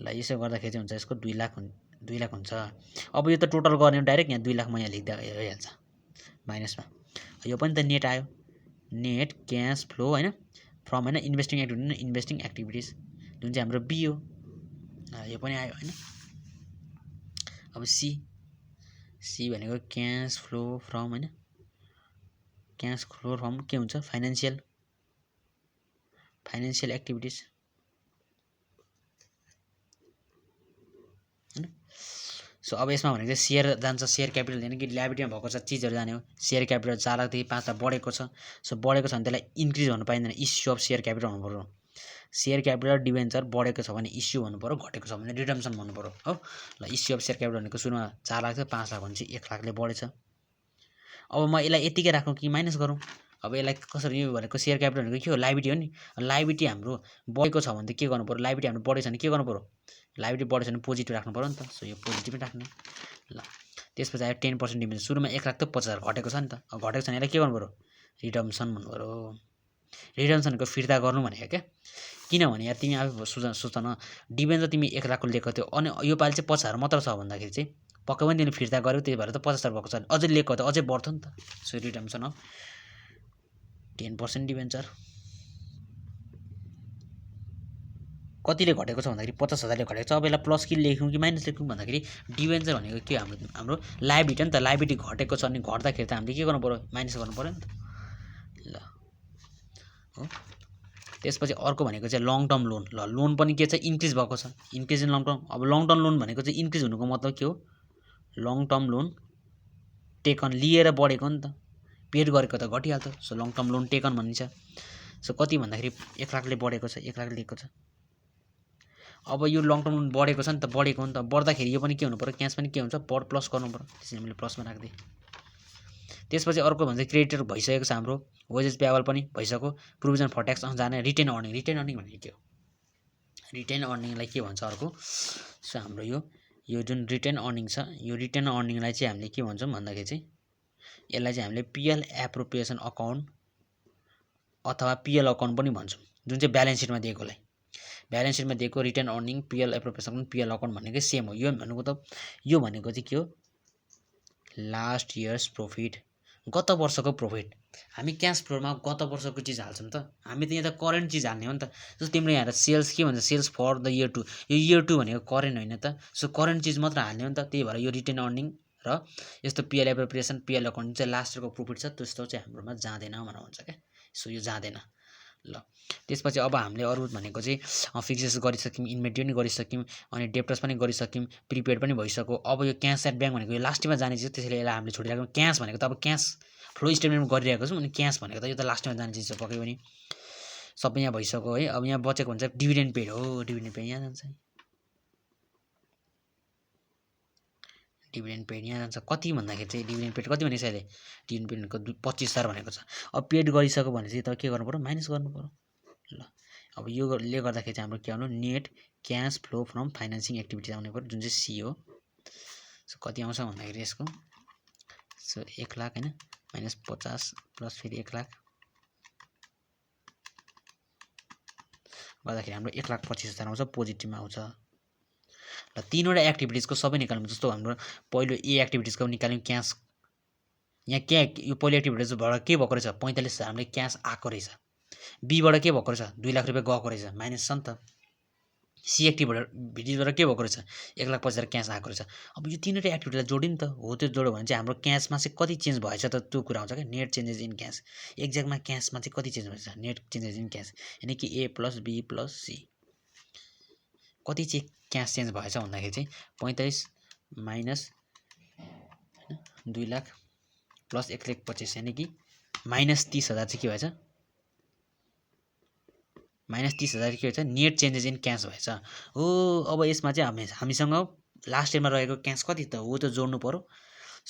Speaker 1: ल यसो गर्दाखेरि चाहिँ हुन्छ यसको 2 लाख हुन्छ। अब यो त टोटल गर्ने डाइरेक्ट यहाँ 2 लाख म यहाँ लेख्दा भइहाल्छ माइनसमा। यो पनि त नेट आयो, नेट क्यास फ्लो हैन फ्रम हैन इन्भेस्टिङ एक्टिभिटिज जुन चाहिँ हाम्रो बी हो। यो पनि आयो हैन। अब सी भनेको क्यास फ्लो फ्रम हैन, क्यास फ्लो फ्रम के हुन्छ फाइनान्शियल एक्टिभिटिज हैन। सो अब यसमा भनेको चाहिँ सेयर जान्छ, सेयर क्यापिटल यानी कि ल्याबिलिटीमा भएको छ चिजहरू जाने हो। सेयर क्यापिटल 4 लाखदेखि 5 लाख बढेको छ। सो बढेको छ भने त्यसलाई इन्क्रिज भन्नु पाइँदैन, इस्यु अफ सेयर क्यापिटल भन्नु पर्यो। सेयर क्यापिटल डिभेन्चर बढेको छ भने इस्यु भन्नु पर्यो, घटेको छ भने रिडम्सन भन्नु पर्यो हो। ल इस्यु अफ सेयर क्यापिटल भनेको सुरुमा 4 लाख थियो, 5 लाख भने चाहिँ 1 लाखले बढेछ। अब म यसलाई यतिकै राखौँ कि माइनस गरौँ? अब यसलाई कसरी, यो भनेको सेयर क्यापिटल भनेको के हो लायबिलिटी हो नि। लायबिलिटी हाम्रो बढेको छ भने त के गर्नु पर्यो, लायबिलिटी हाम्रो बढेछ भने के गर्नु पर्यो, लायबिलिटी बढेछ भने पोजिटिभ राख्नु पर्यो नि त। सो यो पोजिटिभ राख्ने। ल त्यसपछि आयो 10% डिभिजन। सुरुमा 1 लाख त 50,000 घटेको छ नि त। अब घटेको छ भने यसलाई के गर्नु पर्यो रिडम्सन भन्नु पर्यो। रिडम्सनको फिर्ता गर्नु भनेको क्या। किनभने यार तिमी आफै सोच न, डिभेन्चर तिमी 1 लाखको लिएको थियो अनि यो पालि चाहिँ 50,000 मात्र छ भन्दाखेरि चाहिँ पक्कै पनि तिमीले फिर्ता गर्यो, त्यही भएर त 50,000 भएको छ। अझै लिएको त अझै बढ्थ्यो नि त। सो रिडम्सन अफ 10% डिभेन्चर कतिले घटेको छ भन्दाखेरि 50,000ले घटेको छ। अब यसलाई प्लस कि लेख्यौँ कि माइनस लेख्यौँ भन्दाखेरि डिभेन्चर भनेको के हाम्रो लायबिलिटी हो नि त। लायबिलिटी घटेको छ अनि घट्दाखेरि त हामीले के गर्नु पर्यो माइनस गर्नु पर्यो नि त। ल हो त्यसपछि अर्को भनेको चाहिँ लङ टर्म लोन। ल लोन पनि के छ इन्क्रिज भएको छ, इन्क्रिज इन लङ टर्म। अब लङ टर्म लोन भनेको चाहिँ इन्क्रिज हुनुको मतलब के हो, लङ टर्म लोन टेकन लिएर बढेको नि त, पेड गरेको त घटिहाल्छ। So long term loan taken भनिन्छ। सो कति भन्दाखेरि 1 लाखले बढेको छ, 1 लाख लिएको छ। अब यो लङ टर्म लोन बढेको छ नि त, बढेको हो नि त। बढ्दाखेरि यो पनि के हुनु पर्यो, क्यास पनि के हुन्छ प्लस गर्नु पर्यो, त्यसैले मैले प्लसमा राख्दिएँ। त्यसपछि अर्को भन्छ क्रेडिटर भइसकेको छ हाम्रो, वेजेस पेएबल पनि भइसक्यो, प्रोभिजन फर ट्याक्स जाने, रिटेन अर्निङ। रिटेन अर्निङ भनेको के हो, रिटेन अर्निङलाई के भन्छ अर्को। सो हाम्रो यो जुन रिटेन अर्निङ छ, यो रिटेन अर्निङलाई चाहिँ हामीले के भन्छौँ भन्दाखेरि चाहिँ यसलाई चाहिँ हामीले पिएल एप्रोप्रिएसन अकाउन्ट अथवा पिएल अकाउन्ट पनि भन्छौँ, जुन चाहिँ ब्यालेन्स सिटमा दिएकोलाई। ब्यालेन्स सिटमा दिएको retained earning PL appropriation PL account भनेको सेम हो। यो भनेको चाहिँ के हो लास्ट इयर्स प्रॉफिट, गत वर्षको प्रॉफिट। हामी क्याश फ्लोमा गत वर्षको चीज हाल्छौँ त, हामी त यहाँ त करेन्ट चीज हाल्ने हो नि त। जस्तो तिम्रो यहाँ सेल्स के भन्छ, सेल्स फर द इयर 2, यो इयर 2 भनेको करेन्ट होइन त। सो करेन्ट चीज मात्र हाल्ने हो नि त। त्यही भएर यो रिटेन अर्निङ र यस्तो पिएल एप्रोप्रिएसन पिएल अकाउन्ट चाहिँ लास्ट इयरको प्रॉफिट छ, त्यस्तो चाहिँ हाम्रोमा जाँदैन भनेर हुन्छ क्या। सो यो जाँदैन। ल त्यसपछि अब हामीले अरु भनेको चाहिँ फिक्सेस गरिसक्यौँ, इन्भेन्टरी पनि गरिसक्यौँ, अनि डेप्टर्स पनि गरिसक्यौँ, प्रिपेड पनि भइसक्यो। अब यो क्यास एट ब्याङ्क भनेको यो लास्टमा जाने चिज, त्यसैले यसलाई हामीले छोडिराख्यौँ। क्यास भनेको त अब क्यास फ्लो स्टेटमेन्ट गरिरहेको छौँ, अनि क्यास भनेको त यो त लास्टमा जाने चिज हो पक्कै पनि। सबै यहाँ भइसक्यो है। अब यहाँ बचेको भन्छ डिभिडेन्ड पेड हो, डिभिडेन्ड पेड यहाँ जान्छ, डिभिडेन्ड पेड यहाँ जान्छ। कति भन्दाखेरि चाहिँ डिभिडेन्ड पेड कति भनेको छ अहिले, डिभिडेन्ड पेड भनेको 25,000 भनेको छ। अब पेड गरिसक्यो भने चाहिँ त के गर्नु पर्यो माइनस गर्नु पर्यो। ल अब योले गर्दाखेरि चाहिँ हाम्रो के आउनु net cash flow from financing activities आउने पर्यो, जुन चाहिँ सी हो। सो कति आउँछ भन्दाखेरि यसको सो 1 लाख हैन माइनस 50 प्लस फेरि 1 लाख गर्दाखेरि हाम्रो 1,25,000 आउँछ, पोजिटिभमा आउँछ। ल तीनवटा एक्टिभिटिजको सबै निकाल्नु जस्तो हाम्रो पहिलो ए एक्टिभिटिजको निकाल्यौँ क्यास यहाँ क्या यो पहिलो एक्टिभिटिजबाट के भएको रहेछ 45,000 हामीले क्यास आएको रहेछ बीबाट के भएको रहेछ 2 लाख रुपियाँ गएको रहेछ माइनस छ नि त सी एक्टिभिटिजबाट के भएको रहेछ 1,50,000 क्यास आएको रहेछ अब यो तीनवटा एक्टिभिटीलाई जोड्यो नि त हो त्यो जोड्यो भने चाहिँ हाम्रो क्यासमा चाहिँ कति चेन्ज भएछ त त्यो कुरा आउँछ क्या नेट चेन्जेस इन क्यास एक्ज्याक्टमा क्यासमा चाहिँ कति चेन्ज भएछ नेट चेन्जेस इन क्यास यानि कि ए प्लस बी प्लस सी कति चाहिँ क्यास चेन्ज भएछ भन्दाखेरि चाहिँ 45 माइनस 2 लाख प्लस 1,25,000 यानि कि माइनस 30,000 चाहिँ के भएछ माइनस 30,000 के भएछ नेट चेन्जेस इन क्यास भएछ हो अब यसमा चाहिँ हामीसँग लास्ट इयरमा रहेको क्यास कति त हो त्यो जोड्नु पर्यो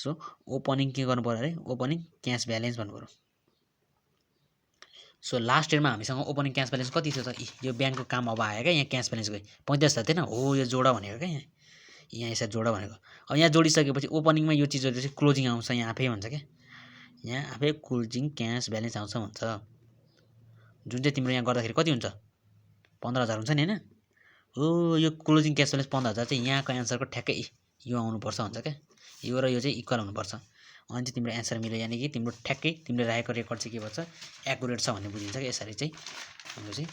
Speaker 1: सो ओपनिङ के गर्नु पर्यो अरे ओपनिङ क्यास ब्यालेन्स भन्नु पर्यो सो लास्ट इयरमा हामीसँग ओपनिङ क्यास ब्यालेन्स कति थियो त यो ब्याङ्कको काम अब आयो क्या यहाँ क्यास ब्यालेन्स गयो 45,000 थिएन हो यो जोडा भनेको क्या यहाँ यसरी जोडा भनेको अब यहाँ जोडिसकेपछि ओपनिङमा यो चिजहरू चाहिँ क्लोजिङ आउँछ यहाँ आफै भन्छ क्या यहाँ आफै क्लोजिङ क्यास ब्यालेन्स आउँछ भन्छ जुन चाहिँ तिम्रो यहाँ गर्दाखेरि कति हुन्छ 15,000 हुन्छ नि हैन हो यो क्लोजिङ क्यास ब्यालेन्स 15,000 चाहिँ यहाँको एन्सरको ठ्याक्कै यो आउनुपर्छ भन्छ क्या यो र यो चाहिँ इक्वल हुनुपर्छ अनि चाहिँ तिम्रो एन्सर मिल्यो यानि कि तिम्रो ठ्याक्कै तिमीले राखेको रेकर्ड चाहिँ के भन्छ एक्युरेट छ भन्ने बुझिन्छ क्या यसरी चाहिँ हाम्रो चाहिँ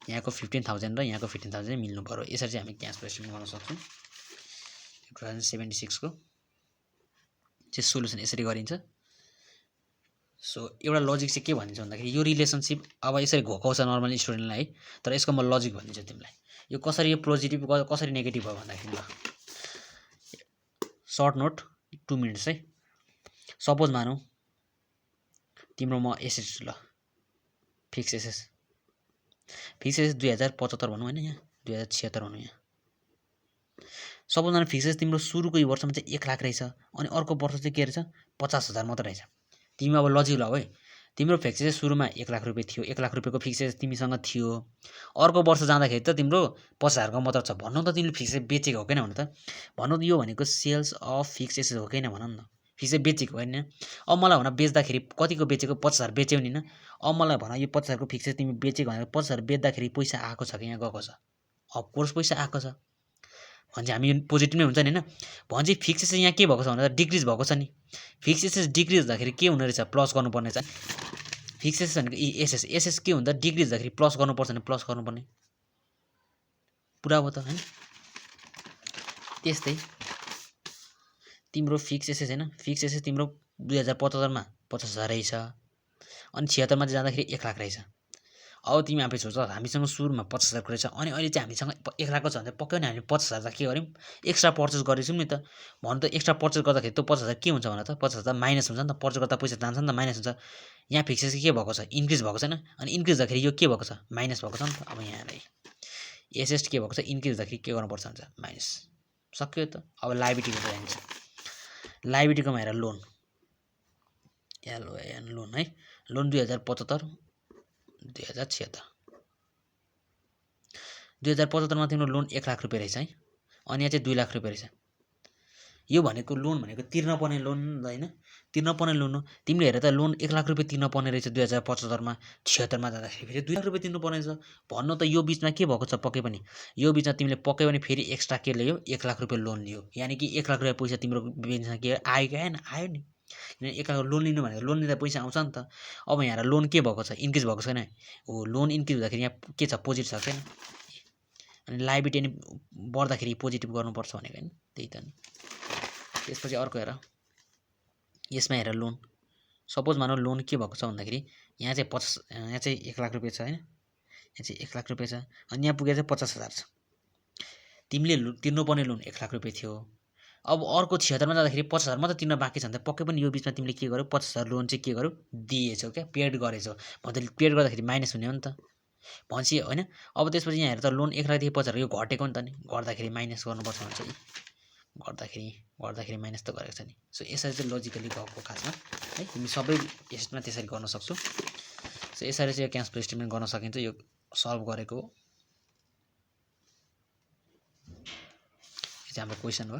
Speaker 1: यहाँको 15,000 र यहाँको 15,000 चाहिँ मिल्नु पर्यो यसरी चाहिँ हामी क्यास फ्लो स्टेटमेन्ट गर्न सक्छौँ 2076 को चाहिँ सोलुसन यसरी गरिन्छ सो एउटा लजिक चाहिँ के भनिन्छ भन्दाखेरि यो रिलेसनशिप अब यसरी घोकाउँछ नर्मली स्टुडेन्टलाई है तर यसको म लजिक भनिदिन्छु तिमीलाई यो कसरी यो पोजिटिभ कसरी नेगेटिभ भयो भन्दाखेरि ल सर्ट नोट 2 मिनट्स है सपोज मानौँ तिम्रो म एसेस ल फिक्स एसेस 2075 भनौँ होइन यहाँ 2076 भनौँ यहाँ सपोज मानौँ फिक्स एसेस तिम्रो सुरुको यो वर्षमा चाहिँ 1 लाख रहेछ अनि अर्को वर्ष चाहिँ के रहेछ 50,000 मात्र रहेछ तिमी अब लजिक ल है तिम्रो फिक्स एसेस सुरुमा 1 लाख रुपियाँ थियो 1 लाख रुपियाँको फिक्स एसेस तिमीसँग थियो अर्को वर्ष जाँदाखेरि त तिम्रो 50,000 को मात्र छ भन्नु त तिमीले फिक्स एसेस बेचेको हो किन भन्नु त भन्नु यो भनेको सेल्स अफ फिक्स एसेस हो किन भन न फिक्स एसेस बेचेको होइन अब मलाई भन बेच्दाखेरि कतिको बेचेको 50,000 बेच्यौ नि न अब मलाई भन यो 50,000 को फिक्स एसेस तिमी बेचेको भनेको 50,000 बेच्दाखेरि पैसा आएको छ कि यहाँ गएको छ अफकोर्स पैसा आएको छ भने हामी पोजिटिभ नै हुन्छ नि हैन भने फिक्स एसेस यहाँ के भएको छ भन्दा डिक्रिज भएको छ नि फिक्स एसेस डिक्रिज हुँदाखेरि के हुने रहेछ प्लस गर्नुपर्ने छ फिक्स एसेस भनेको एसेस एसेस के हुन्छ डिक्रिज हुँदाखेरि प्लस गर्नुपर्छ नि प्लस गर्नुपर्ने पुरा हो त हैन त्यस्तै तिम्रो फिक्स एसेस हैन फिक्स एसेस तिम्रो 2075 मा 50,000 रहेछ अनि 76 मा जाँदाखेरि 1 लाख रहेछ अब तिमी आफै सोच हामीसँग सुरुमा 50,000 को रहेछ अनि अहिले चाहिँ हामीसँग 1 लाख को छ भने पक्कै नै हामी 50,000 के गर्यौं एक्स्ट्रा पर्चेस गरेछौं नि त भन त एक्स्ट्रा पर्चेस गर्दाखेरि त्यो 50,000 के हुन्छ भन त 50,000 माइनस हुन्छ नि त पर्चेस गर्दा पैसा जान्छ नि त माइनस हुन्छ यहाँ फिक्स एसेस के भएको छ इन्क्रिज भएको छैन अनि इन्क्रिज हुँदाखेरि यो के भएको छ माइनस भएको छ नि त अब यहाँ नै एसेस के भएको छ इन्क्रिज हुँदाखेरि के गर्नुपर्छ हुन्छ माइनस सक्यो त अब लायबिलिटीको जान्छ लायबिलिटीकोमा हेर लोन एलओएन लोन है लोन 2075 2076 2075 मा तिम्रो लोन 1 लाख रुपियाँ रहेछ है अनि यहाँ चाहिँ 2 लाख रुपियाँ रहेछ यो भनेको लोन भनेको तिर्न पर्ने लोन हैन तिर्न पर्ने लोन हो तिमीले हेर त लोन 1 लाख रुपियाँ तिर्न पर्ने रहेछ 2075 मा 76 मा जाँदाखेरि फेरि 2 लाख रुपियाँ तिर्नु पर्ने छ भन्नु त यो बीचमा के भएको छ पक्कै पनि यो बीचमा तिमीले पक्कै पनि फेरि एक्स्ट्रा के लियो 1 लाख रुपियाँ लोन लियो यानी कि 1 लाख रुपियाँ पैसा तिम्रो बीचमा के आयो कि आएन आयो नि किन 1 लाख लोन लिनु भनेको लोन लिँदा पैसा आउँछ नि त अब यहाँ लोन के भएको छ इन्क्रिज भएको छैन हो लोन इन्क्रिज हुँदाखेरि यहाँ के छ पोजिटिभ छ हैन अनि लायबिलिटी नि बढ्दाखेरि पोजिटिभ गर्नुपर्छ भनेको हैन त्यही त नि त्यसपछि अर्को हेर यसमा हेर लोन सपोज मानौ लोन के भएको छ भन्दाखेरि यहाँ चाहिँ 50 यहाँ चाहिँ 1 लाख रुपियाँ छ हैन यहाँ चाहिँ 1 लाख रुपियाँ छ अनि यहाँ पुगेर चाहिँ 50,000 छ तिमीले तिर्नुपर्ने लोन 1 लाख रुपियाँ थियो अब अर्को 76 मा जाँदाखेरि 50,000 मात्र तिर्न बाँकी छ भने त पक्कै पनि यो बीचमा तिमीले के गर्यौ 50,000 लोन चाहिँ के गर्यौ दिएछौ क्या पेड गरेछौ मतलब पेड गर्दाखेरि माइनस हुने हो नि त भन्छ हैन अब त्यसपछि यहाँ हेर त लोन 1 लाख देखि 50,000 यो घटेको नि त नि गर्दाखेरि माइनस गर्नुपर्छ भन्छ गर्दाखेरि माइनस त गरेको छ नि सो यसरी चाहिँ लजिकली गएको खासमा है तिमी सबै यसमा त्यसरी गर्न सक्छौ सो यसरी चाहिँ क्याश फ्लो स्टेटमेन्ट गर्न सकिन्छ यो सल्भ गरेको यो चाहिँ हाम्रो क्वेशन हो